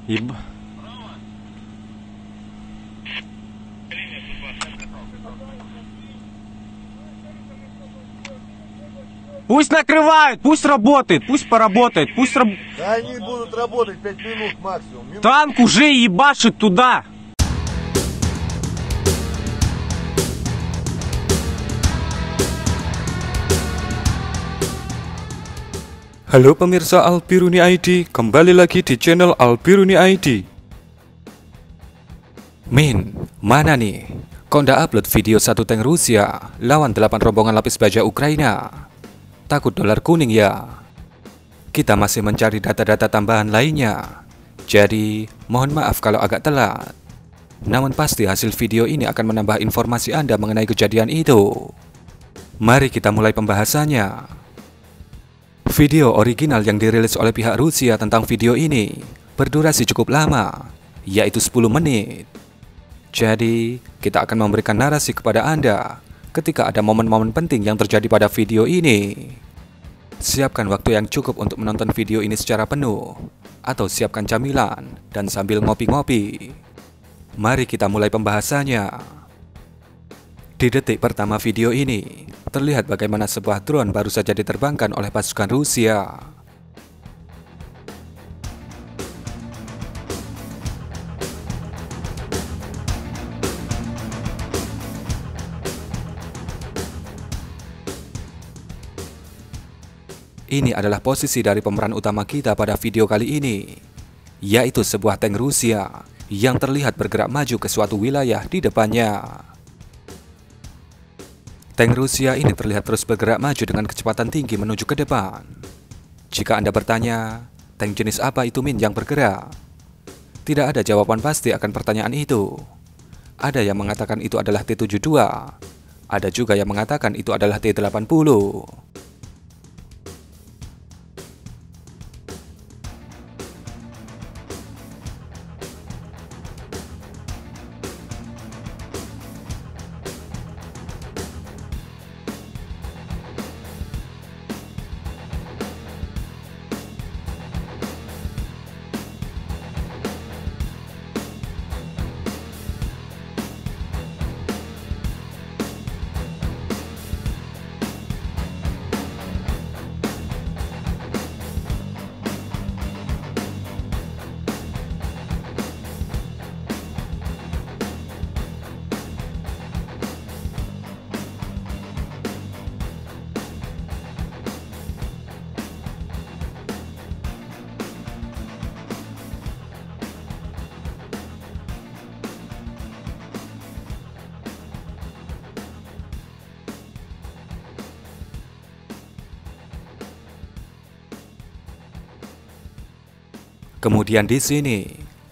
Еба. Пусть накрывают, пусть работает, пусть поработает, пусть Да они будут работать 5 минут максимум. Танк уже ебашит туда. Halo pemirsa Albiruni ID, kembali lagi di channel Albiruni ID. Min, mana nih? Kok ndak upload video satu tank Rusia lawan 8 rombongan lapis baja Ukraina? Takut dolar kuning ya? Kita masih mencari data-data tambahan lainnya. Jadi, mohon maaf kalau agak telat. Namun pasti hasil video ini akan menambah informasi Anda mengenai kejadian itu. Mari kita mulai pembahasannya. Video original yang dirilis oleh pihak Rusia tentang video ini berdurasi cukup lama, yaitu 10 menit. Jadi, kita akan memberikan narasi kepada Anda ketika ada momen-momen penting yang terjadi pada video ini. Siapkan waktu yang cukup untuk menonton video ini secara penuh, atau siapkan camilan dan sambil ngopi-ngopi. Mari kita mulai pembahasannya. Di detik pertama video ini, terlihat bagaimana sebuah drone baru saja diterbangkan oleh pasukan Rusia. Ini adalah posisi dari pemeran utama kita pada video kali ini, yaitu sebuah tank Rusia yang terlihat bergerak maju ke suatu wilayah di depannya. Tank Rusia ini terlihat terus bergerak maju dengan kecepatan tinggi menuju ke depan. Jika Anda bertanya, tank jenis apa itu Min yang bergerak? Tidak ada jawaban pasti akan pertanyaan itu. Ada yang mengatakan itu adalah T-72. Ada juga yang mengatakan itu adalah T-80. Kemudian di sini,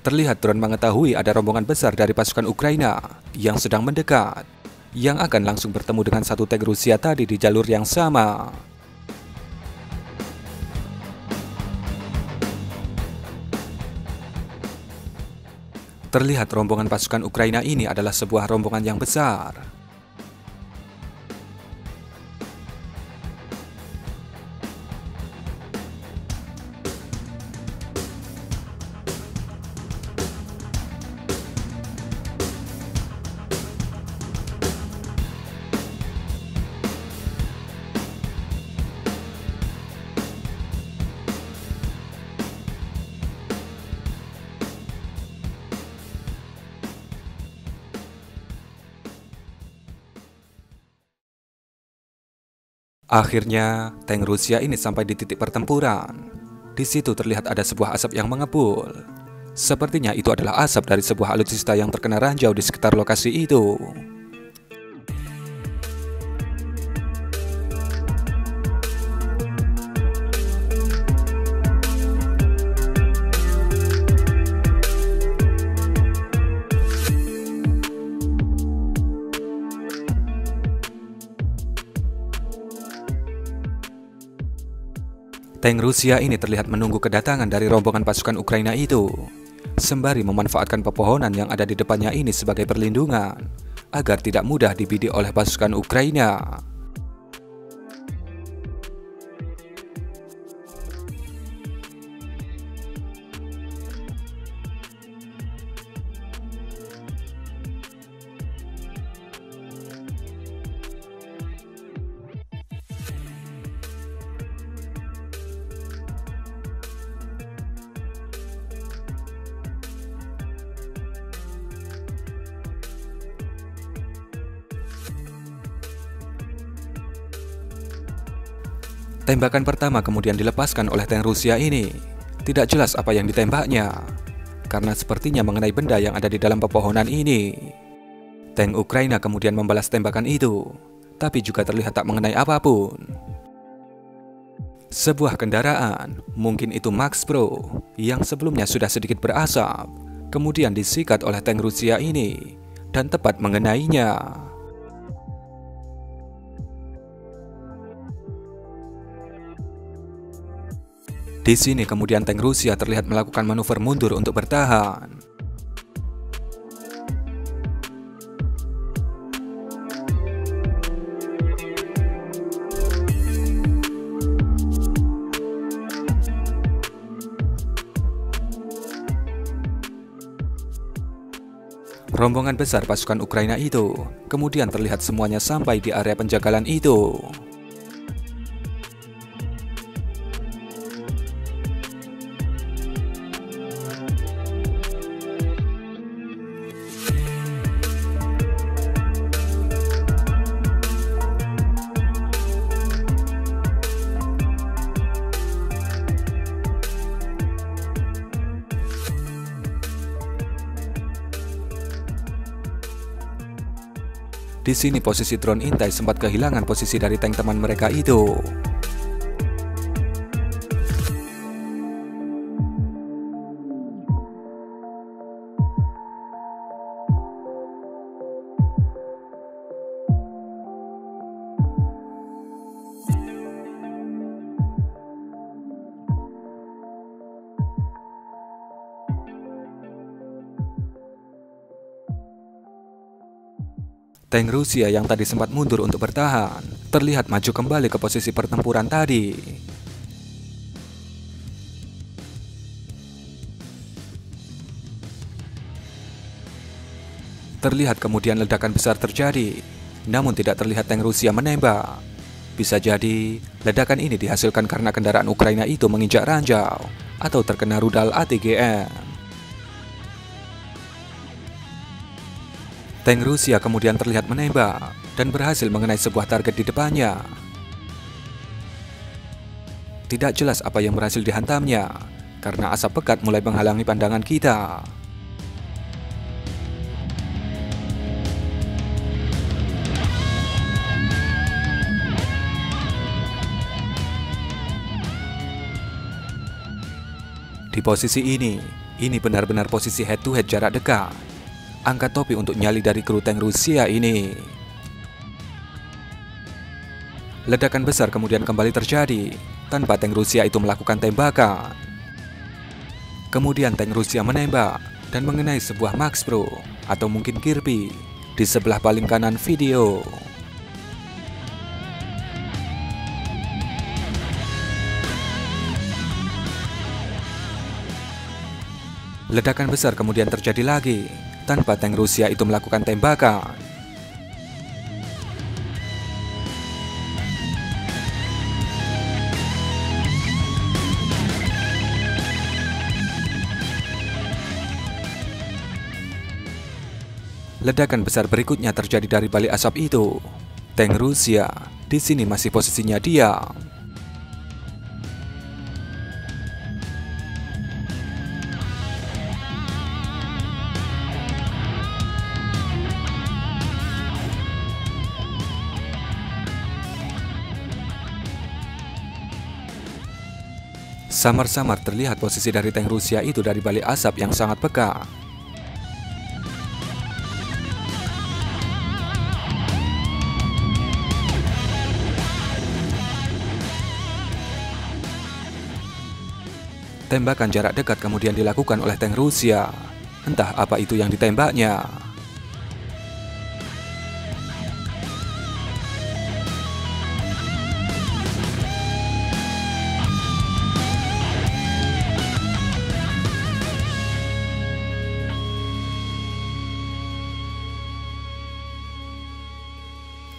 terlihat drone mengetahui ada rombongan besar dari pasukan Ukraina yang sedang mendekat, yang akan langsung bertemu dengan satu tank Rusia tadi di jalur yang sama. Terlihat rombongan pasukan Ukraina ini adalah sebuah rombongan yang besar. Akhirnya, tank Rusia ini sampai di titik pertempuran. Di situ terlihat ada sebuah asap yang mengepul. Sepertinya itu adalah asap dari sebuah alutsista yang terkena ranjau di sekitar lokasi itu. Tank Rusia ini terlihat menunggu kedatangan dari rombongan pasukan Ukraina itu, sembari memanfaatkan pepohonan yang ada di depannya ini sebagai perlindungan, agar tidak mudah dibidik oleh pasukan Ukraina. Tembakan pertama kemudian dilepaskan oleh tank Rusia ini. Tidak jelas apa yang ditembaknya, karena sepertinya mengenai benda yang ada di dalam pepohonan ini. Tank Ukraina kemudian membalas tembakan itu, tapi juga terlihat tak mengenai apapun. Sebuah kendaraan, mungkin itu Max Pro, yang sebelumnya sudah sedikit berasap, kemudian disikat oleh tank Rusia ini, dan tepat mengenainya. Di sini kemudian tank Rusia terlihat melakukan manuver mundur untuk bertahan. Rombongan besar pasukan Ukraina itu kemudian terlihat semuanya sampai di area penjagalan itu. Di sini posisi drone intai sempat kehilangan posisi dari tank teman mereka itu. Tank Rusia yang tadi sempat mundur untuk bertahan, terlihat maju kembali ke posisi pertempuran tadi. Terlihat kemudian ledakan besar terjadi, namun tidak terlihat tank Rusia menembak. Bisa jadi, ledakan ini dihasilkan karena kendaraan Ukraina itu menginjak ranjau atau terkena rudal ATGM. Tank Rusia kemudian terlihat menembak dan berhasil mengenai sebuah target di depannya. Tidak jelas apa yang berhasil dihantamnya, karena asap pekat mulai menghalangi pandangan kita. Di posisi ini benar-benar posisi head to head jarak dekat. Angkat topi untuk nyali dari kru tank Rusia ini. Ledakan besar kemudian kembali terjadi tanpa tank Rusia itu melakukan tembakan. Kemudian tank Rusia menembak dan mengenai sebuah Max Pro atau mungkin Kirby di sebelah paling kanan video. Ledakan besar kemudian terjadi lagi tanpa tank Rusia itu melakukan tembakan. Ledakan besar berikutnya terjadi dari balik asap itu. Tank Rusia di sini masih posisinya diam. Samar-samar terlihat posisi dari tank Rusia itu dari balik asap yang sangat pekat. Tembakan jarak dekat kemudian dilakukan oleh tank Rusia. Entah apa itu yang ditembaknya.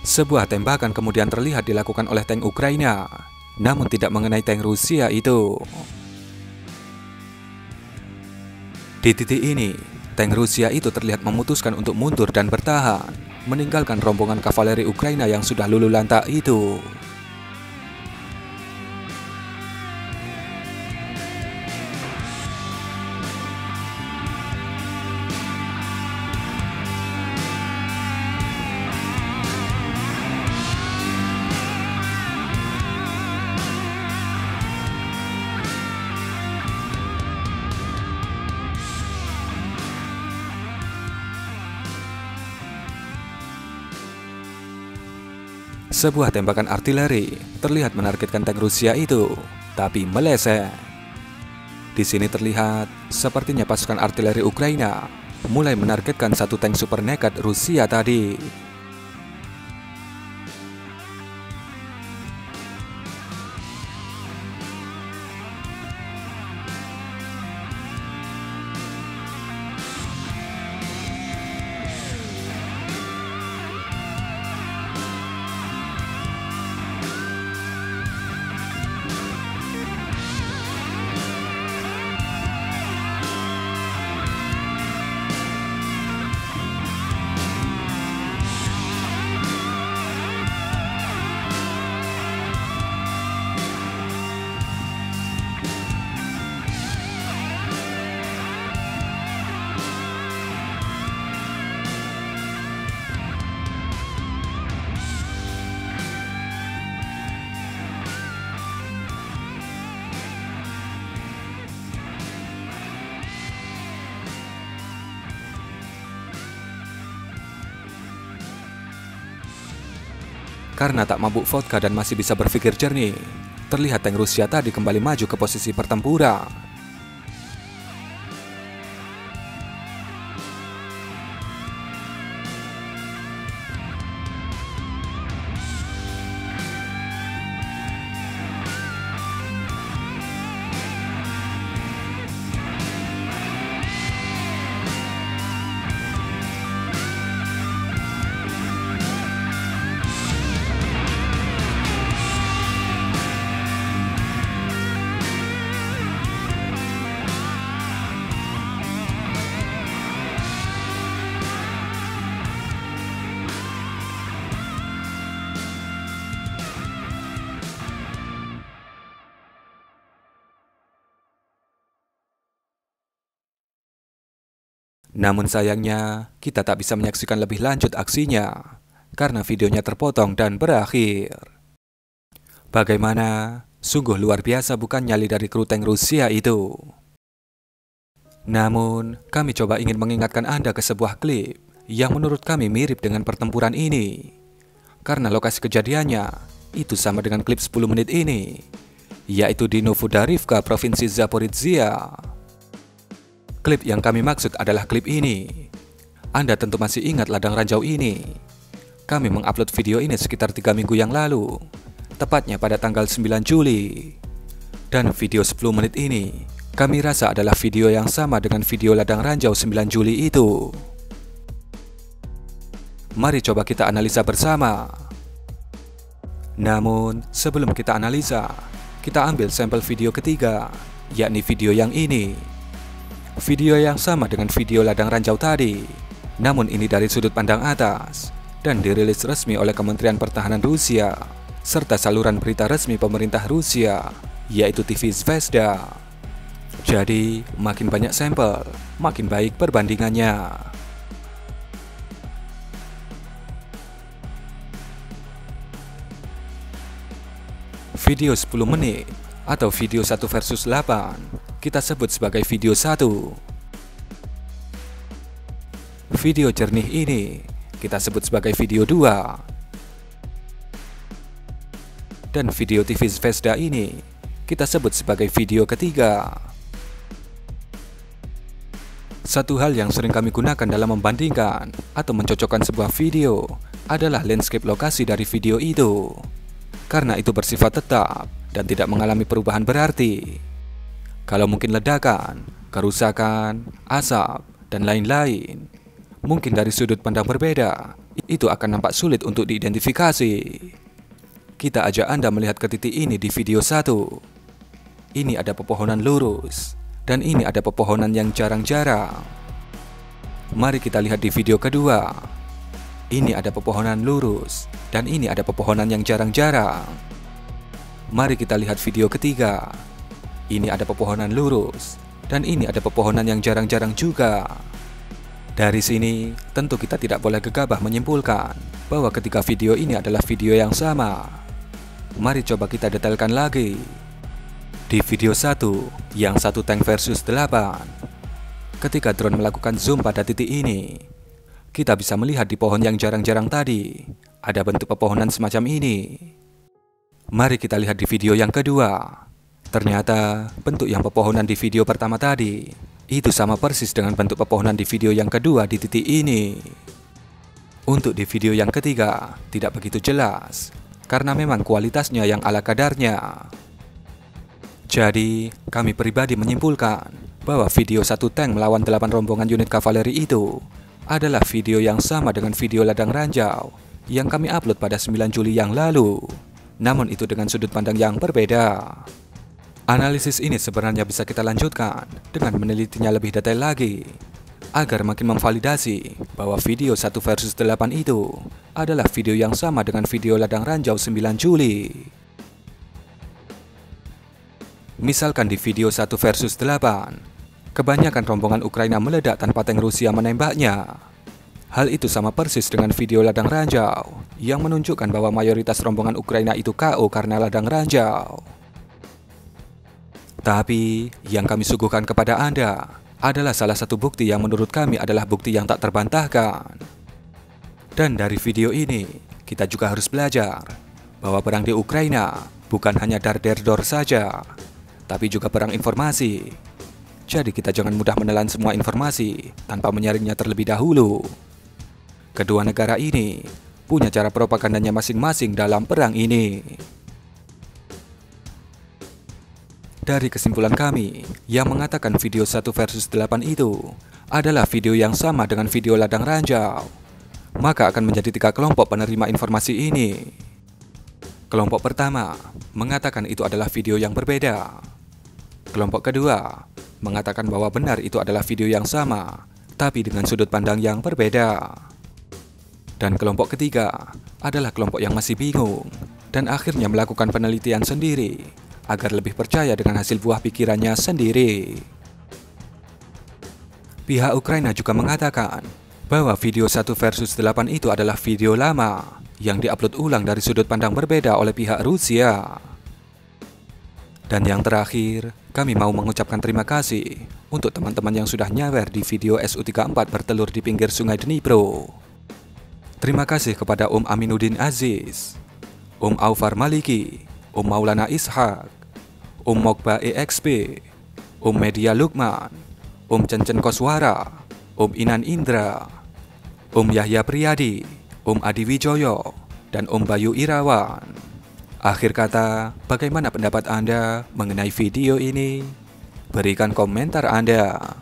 Sebuah tembakan kemudian terlihat dilakukan oleh tank Ukraina, namun tidak mengenai tank Rusia itu. Di titik ini, tank Rusia itu terlihat memutuskan untuk mundur dan bertahan, meninggalkan rombongan kavaleri Ukraina yang sudah luluh lantak itu. Sebuah tembakan artileri terlihat menargetkan tank Rusia itu, tapi meleset. Di sini terlihat sepertinya pasukan artileri Ukraina mulai menargetkan satu tank super nekat Rusia tadi. Karena tak mabuk vodka dan masih bisa berpikir jernih, terlihat tank Rusia tadi kembali maju ke posisi pertempuran. Namun sayangnya, kita tak bisa menyaksikan lebih lanjut aksinya, karena videonya terpotong dan berakhir. Bagaimana? Sungguh luar biasa bukan nyali dari kru tank Rusia itu. Namun, kami coba ingin mengingatkan Anda ke sebuah klip yang menurut kami mirip dengan pertempuran ini. Karena lokasi kejadiannya, itu sama dengan klip 10 menit ini, yaitu di Novodarivka, Provinsi Zaporizhia. Klip yang kami maksud adalah klip ini. Anda tentu masih ingat ladang ranjau ini. Kami mengupload video ini sekitar 3 minggu yang lalu, tepatnya pada tanggal 9 Juli. Dan video 10 menit ini, kami rasa adalah video yang sama dengan video ladang ranjau 9 Juli itu. Mari coba kita analisa bersama. Namun, sebelum kita analisa, kita ambil sampel video ketiga, yakni video yang ini. Video yang sama dengan video ladang ranjau tadi, namun ini dari sudut pandang atas, dan dirilis resmi oleh Kementerian Pertahanan Rusia, serta saluran berita resmi pemerintah Rusia, yaitu TV Zvezda. Jadi, makin banyak sampel, makin baik perbandingannya. Video 10 menit atau video 1 versus 8 kita sebut sebagai video 1. Video jernih ini kita sebut sebagai video 2. Dan video TV Zvezda ini kita sebut sebagai video ketiga. Satu hal yang sering kami gunakan dalam membandingkan atau mencocokkan sebuah video adalah landscape lokasi dari video itu, karena itu bersifat tetap dan tidak mengalami perubahan berarti. Kalau mungkin ledakan, kerusakan, asap, dan lain-lain, mungkin dari sudut pandang berbeda, itu akan nampak sulit untuk diidentifikasi. Kita ajak Anda melihat ke titik ini di video 1. Ini ada pepohonan lurus, dan ini ada pepohonan yang jarang-jarang. Mari kita lihat di video kedua. Ini ada pepohonan lurus, dan ini ada pepohonan yang jarang-jarang. Mari kita lihat video ketiga. Ini ada pepohonan lurus, dan ini ada pepohonan yang jarang-jarang juga. Dari sini, tentu kita tidak boleh gegabah menyimpulkan bahwa ketiga video ini adalah video yang sama. Mari coba kita detailkan lagi. Di video 1, yang 1 tank versus 8, ketika drone melakukan zoom pada titik ini, kita bisa melihat di pohon yang jarang-jarang tadi, ada bentuk pepohonan semacam ini. Mari kita lihat di video yang kedua. Ternyata bentuk yang pepohonan di video pertama tadi itu sama persis dengan bentuk pepohonan di video yang kedua di titik ini. Untuk di video yang ketiga tidak begitu jelas karena memang kualitasnya yang ala kadarnya. Jadi, kami pribadi menyimpulkan bahwa video satu tank melawan 8 rombongan unit kavaleri itu adalah video yang sama dengan video ladang ranjau yang kami upload pada 9 Juli yang lalu. Namun itu dengan sudut pandang yang berbeda. Analisis ini sebenarnya bisa kita lanjutkan dengan menelitinya lebih detail lagi agar makin memvalidasi bahwa video 1 versus 8 itu adalah video yang sama dengan video ladang ranjau 9 Juli. Misalkan di video 1 versus 8, kebanyakan rombongan Ukraina meledak tanpa tank Rusia menembaknya. Hal itu sama persis dengan video ladang ranjau yang menunjukkan bahwa mayoritas rombongan Ukraina itu KO karena ladang ranjau. Tapi, yang kami suguhkan kepada Anda adalah salah satu bukti yang menurut kami adalah bukti yang tak terbantahkan. Dan dari video ini, kita juga harus belajar bahwa perang di Ukraina bukan hanya dar-der-dor saja, tapi juga perang informasi. Jadi kita jangan mudah menelan semua informasi tanpa menyaringnya terlebih dahulu. Kedua negara ini punya cara propagandanya masing-masing dalam perang ini. Dari kesimpulan kami yang mengatakan video 1 versus 8 itu adalah video yang sama dengan video ladang ranjau, maka akan menjadi 3 kelompok penerima informasi ini. Kelompok pertama mengatakan itu adalah video yang berbeda. Kelompok kedua mengatakan bahwa benar itu adalah video yang sama, tapi dengan sudut pandang yang berbeda. Dan kelompok ketiga adalah kelompok yang masih bingung dan akhirnya melakukan penelitian sendiri agar lebih percaya dengan hasil buah pikirannya sendiri. Pihak Ukraina juga mengatakan bahwa video 1 versus 8 itu adalah video lama yang diupload ulang dari sudut pandang berbeda oleh pihak Rusia. Dan yang terakhir, kami mau mengucapkan terima kasih untuk teman-teman yang sudah nyawer di video Su-34 bertelur di pinggir sungai Dnipro. Terima kasih kepada Om Aminuddin Aziz, Om Aufar Maliki, Om Maulana Ishak, Om Mokba EXP, Om Media Lukman, Om Cencen Koswara, Om Inan Indra, Om Yahya Priyadi, Om Adi Wijoyo, dan Om Bayu Irawan. Akhir kata, bagaimana pendapat Anda mengenai video ini? Berikan komentar Anda.